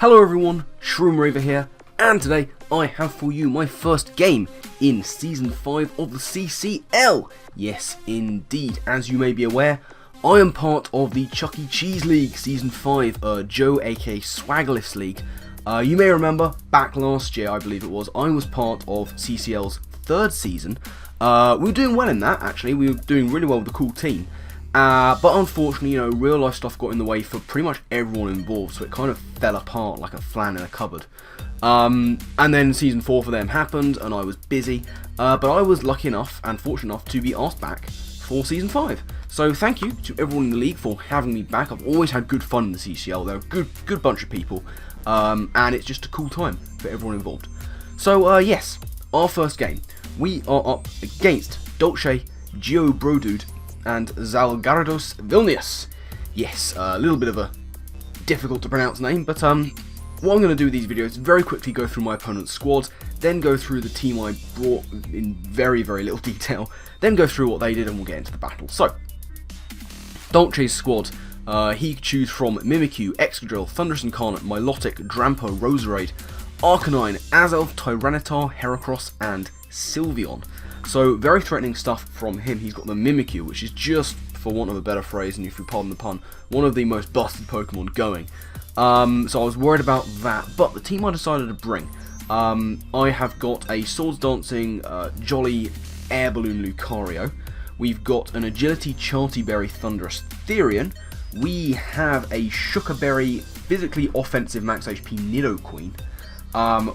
Hello everyone, Shroomraver here, and today I have for you my first game in Season 5 of the CCL. Yes, indeed, as you may be aware, I am part of the Chuck E. Cheese League Season 5, Joe aka Swagilyph's League. You may remember, back last year I believe it was, I was part of CCL's third season. We were doing well in that actually, we were doing really well with a cool team. But unfortunately, real life stuff got in the way for pretty much everyone involved, so it kind of fell apart like a flan in a cupboard. And then Season 4 for them happened, and I was busy, but I was lucky enough and fortunate enough to be asked back for Season 5. So thank you to everyone in the league for having me back. I've always had good fun in the CCL, they're a good bunch of people, and it's just a cool time for everyone involved. So yes, our first game, we are up against Dolce, Geobrodude, and Zalgyrados Vilnius. Yes, a little bit of a difficult to pronounce name, but what I'm going to do with these videos is very quickly go through my opponent's squads, then go through the team I brought in very little detail, then go through what they did, and we'll get into the battle. So, Dolce's squad, he could choose from Mimikyu, Excadrill, Thunderous Incarnate, Milotic, Drampo, Roserade, Arcanine, Azelf, Tyranitar, Heracross, and Sylveon. So, very threatening stuff from him. He's got the Mimikyu, which is just, for want of a better phrase, and if you pardon the pun, one of the most busted Pokemon going. So I was worried about that, but the team I decided to bring, I have got a Swords Dancing, Jolly Air Balloon Lucario. We've got an Agility Charty Berry Thundurus Therian. We have a Shuckerberry Physically Offensive Max HP Nidoqueen.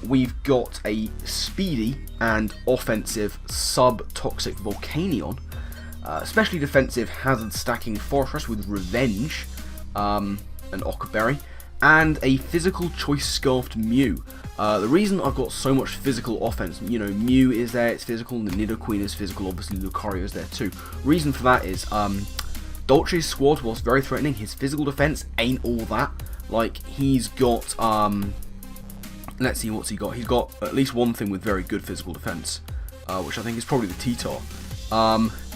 We've got a Speedy and Offensive Sub-Toxic Volcanion, especially defensive Hazard Stacking Fortress with Revenge, and Ockerberry, and a Physical Choice Scarfed Mew. The reason I've got so much physical offense, Mew is there, it's physical, and the Nidoqueen is physical, obviously Lucario is there too. Reason for that is, Dolce's squad, whilst very threatening, his physical defense ain't all that. Like, he's got, let's see what's he got. He's got at least one thing with very good physical defense, which I think is probably the T-Tar.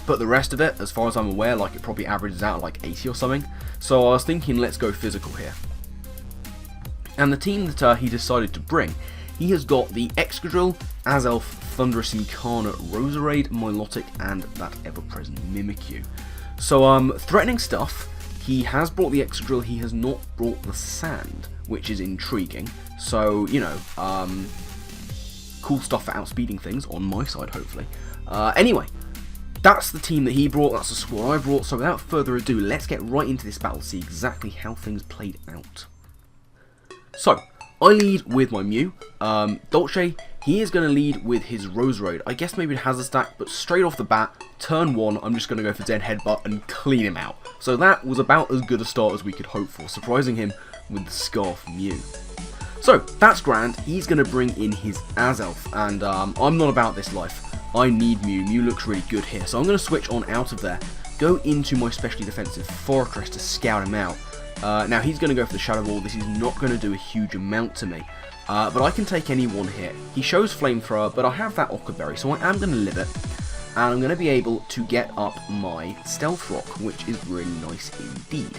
But the rest of it, as far as I'm aware, like it probably averages out like 80 or something. So I was thinking, let's go physical here. And the team that he decided to bring, he has got the Excadrill, Azelf, Thunderous Incarnate, Roserade, Milotic, and that ever-present Mimikyu. So threatening stuff. He has brought the Excadrill, he has not brought the Sand, which is intriguing. So, cool stuff for outspeeding things, on my side, hopefully. Anyway, that's the team that he brought, that's the squad I brought, so without further ado, let's get right into this battle, see exactly how things played out. So, I lead with my Mew. Dolce, he is going to lead with his Roserade. I guess maybe it has a stack, but straight off the bat, turn 1, I'm just going to go for Dead Headbutt and clean him out. So that was about as good a start as we could hope for, surprising him with the Scarf Mew. So, that's grand. He's going to bring in his Azelf, and I'm not about this life. I need Mew. Mew looks really good here, so I'm going to switch on out of there, go into my specially defensive Fortress to scout him out. Now, he's going to go for the Shadow Ball. This is not going to do a huge amount to me, but I can take any one hit. He shows Flamethrower, but I have that Ockerberry, so I am going to live it, and I'm going to be able to get up my Stealth Rock, which is really nice indeed.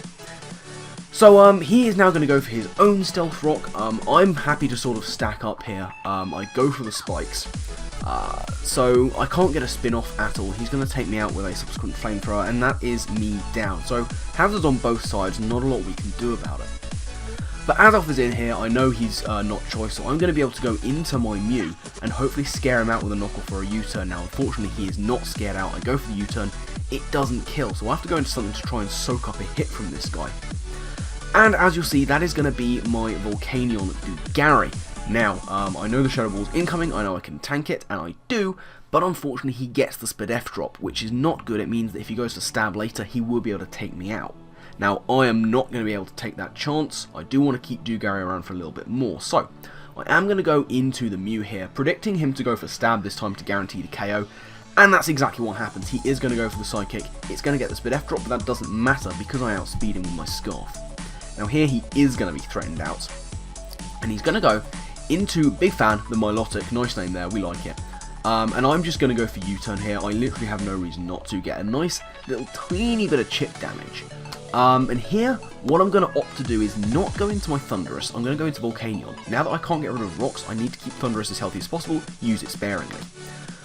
So, he is now going to go for his own Stealth Rock. I'm happy to sort of stack up here. I go for the Spikes. So, I can't get a spin-off at all. He's going to take me out with a subsequent Flamethrower, and that is me down. So, hazards on both sides, not a lot we can do about it. But Azelf is in here, I know he's not choice, so I'm going to be able to go into my Mew and hopefully scare him out with a knockoff for a U-turn. Now, unfortunately, he is not scared out. I go for the U-turn, it doesn't kill, so I have to go into something to try and soak up a hit from this guy. And as you'll see, that is going to be my Volcanion Gary. Now, I know the Shadow Ball's incoming, I know I can tank it, and I do, but unfortunately he gets the Spadef drop, which is not good. It means that if he goes to stab later, he will be able to take me out. Now, I am not going to be able to take that chance. I do want to keep Dugary around for a little bit more, so I am going to go into the Mew here, predicting him to go for stab this time to guarantee the KO, and that's exactly what happens. He is going to go for the Psychic. It's going to get the Spadef drop, but that doesn't matter because I outspeed him with my Scarf. Now here he is going to be threatened out, and he's going to go into Big Fan, the Milotic, nice name there, we like it, And I'm just going to go for U-turn here. I literally have no reason not to. Get a nice little tiny bit of chip damage. And here, what I'm going to opt to do is not go into my Thundurus. I'm going to go into Volcanion. Now that I can't get rid of rocks, I need to keep Thundurus as healthy as possible. Use it sparingly.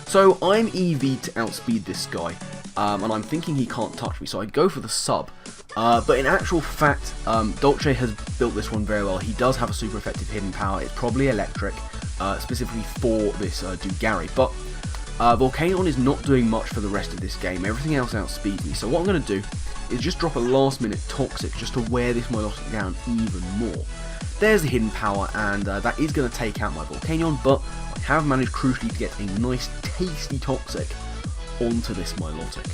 So I'm EV to outspeed this guy. And I'm thinking he can't touch me, so I go for the sub. But in actual fact, Dolce has built this one very well. He does have a super effective hidden power. It's probably electric, specifically for this dude Gary. But Volcanion is not doing much for the rest of this game. Everything else outspeeds me. So what I'm going to do is just drop a last minute Toxic just to wear this Milotic down even more. There's the hidden power, and that is going to take out my Volcanion, but I have managed crucially to get a nice tasty Toxic onto this Milotic.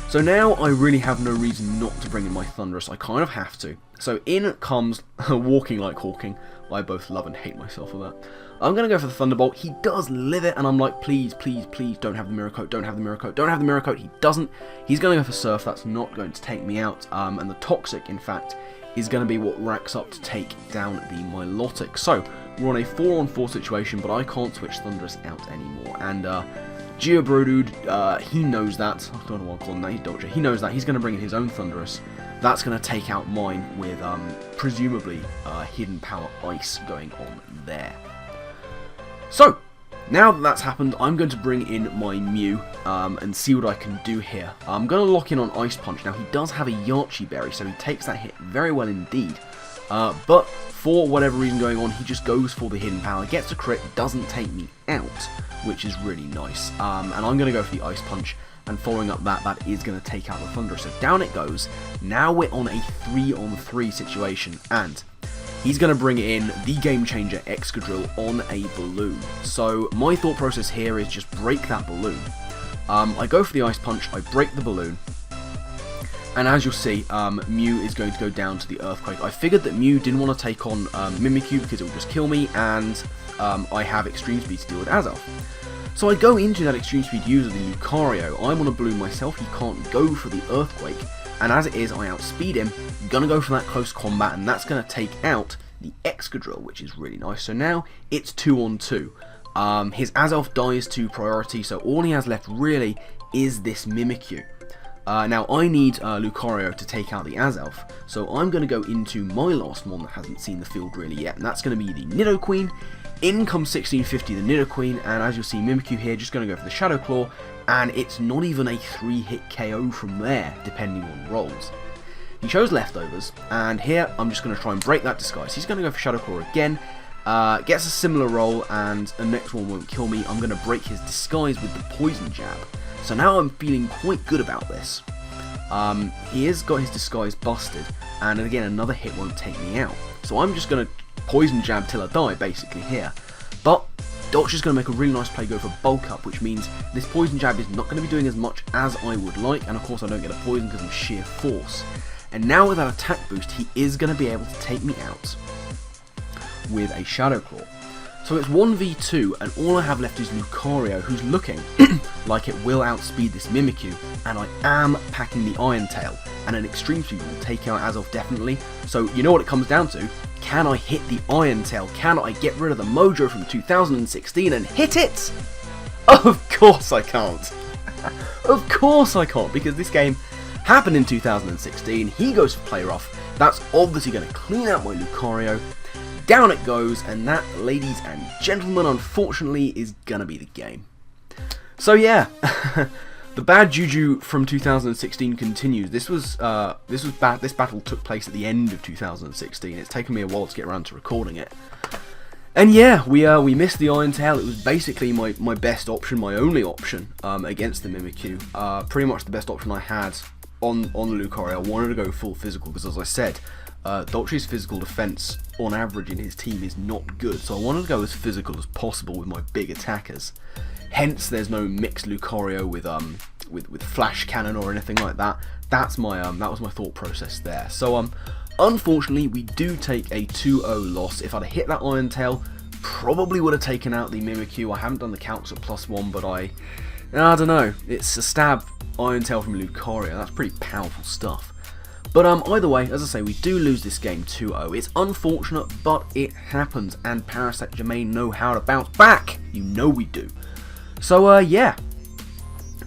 So now I really have no reason not to bring in my Thundurus. I kind of have to. So in comes Walking Like Hawking. I both love and hate myself for that. I'm going to go for the Thunderbolt. He does live it, and I'm like, please, please, please, don't have the Mirror Coat, don't have the Mirror Coat, don't have the Mirror Coat. He doesn't. He's going to go for Surf. That's not going to take me out. And the Toxic, in fact, is going to be what racks up to take down the Milotic. So we're on a 4-on-4 situation, but I can't switch Thundurus out anymore. And Geobrodude, he knows that. I don't know what I'm calling that. He's Dolce. He knows that. He's going to bring in his own Thundurus. That's going to take out mine with presumably hidden power ice going on there. So now that that's happened, I'm going to bring in my Mew and see what I can do here. I'm going to lock in on Ice Punch. Now he does have a Yachi Berry, so he takes that hit very well indeed. But for whatever reason going on, he just goes for the hidden power, gets a crit, doesn't take me out, which is really nice. And I'm going to go for the Ice Punch, and following up that is going to take out the Thunder. So down it goes. Now we're on a 3-on-3 situation, and he's going to bring in the Game Changer Excadrill on a balloon. So my thought process here is just break that balloon. I go for the Ice Punch, I break the balloon, and as you'll see, Mew is going to go down to the Earthquake. I figured that Mew didn't want to take on Mimikyu because it would just kill me, and I have Extreme Speed to deal with Azelf. So I go into that Extreme Speed user, the Lucario. I'm on a balloon myself, he can't go for the Earthquake, and as it is, I outspeed him. I'm going to go for that close combat, and that's going to take out the Excadrill, which is really nice. So now it's 2-on-2. His Azelf dies to priority, so all he has left really is this Mimikyu. Now I need Lucario to take out the Azelf, so I'm going to go into my last one that hasn't seen the field really yet, and that's going to be the Nidoqueen. In comes 1650, the Nidoqueen, and as you'll see, Mimikyu here just going to go for the Shadow Claw, and it's not even a 3-hit KO from there, depending on rolls. He chose Leftovers, and here I'm just going to try and break that disguise. He's going to go for Shadow Claw again, gets a similar roll, and the next one won't kill me. I'm going to break his disguise with the Poison Jab. So now I'm feeling quite good about this. He has got his disguise busted, and again another hit won't take me out. So I'm just going to Poison Jab till I die basically here. But Dolce's going to make a really nice play, go for Bulk Up, which means this Poison Jab is not going to be doing as much as I would like, and of course I don't get a poison because of sheer force. And now with that attack boost, he is going to be able to take me out with a Shadow Claw. So it's 1v2, and all I have left is Lucario, who's looking like it will outspeed this Mimikyu, and I am packing the Iron Tail, and an Extreme Speed will take out Azelf definitely. So you know what it comes down to? Can I hit the Iron Tail? Can I get rid of the Mojo from 2016 and hit it? Of course I can't. Of course I can't, because this game happened in 2016. He goes for Play Rough. That's obviously going to clean out my Lucario. Down it goes, and that, ladies and gentlemen, unfortunately, is gonna be the game. So yeah, the bad juju from 2016 continues. This battle took place at the end of 2016. It's taken me a while to get around to recording it. And yeah, we missed the Iron Tail. It was basically my best option, my only option against the Mimikyu. Pretty much the best option I had on the Lucario. I wanted to go full physical because, as I said, Dolce's physical defense on average in his team is not good, so I wanted to go as physical as possible with my big attackers. Hence, there's no mixed Lucario with Flash Cannon or anything like that. That's my that was my thought process there. So unfortunately, we do take a 2-0 loss. If I'd have hit that Iron Tail, probably would have taken out the Mimikyu. I haven't done the calcs at +1, but I don't know. It's a stab Iron Tail from Lucario. That's pretty powerful stuff. But either way, as I say, we do lose this game 2-0. It's unfortunate, but it happens, and Parasect Germain know how to bounce back. You know we do. So yeah,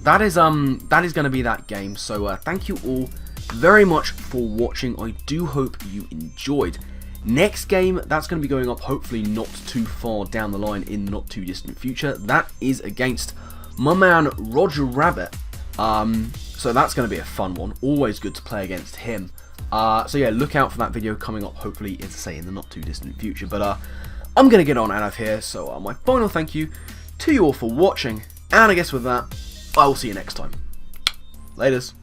that is going to be that game. So thank you all very much for watching. I do hope you enjoyed. Next game that's going to be going up hopefully not too far down the line in the not too distant future. That is against my man Roger Rabbit. So that's going to be a fun one. Always good to play against him. So yeah, look out for that video coming up hopefully, as I say, in the not too distant future. But I'm going to get on out of here. So my final thank you to you all for watching. And I guess with that, I will see you next time. Laters.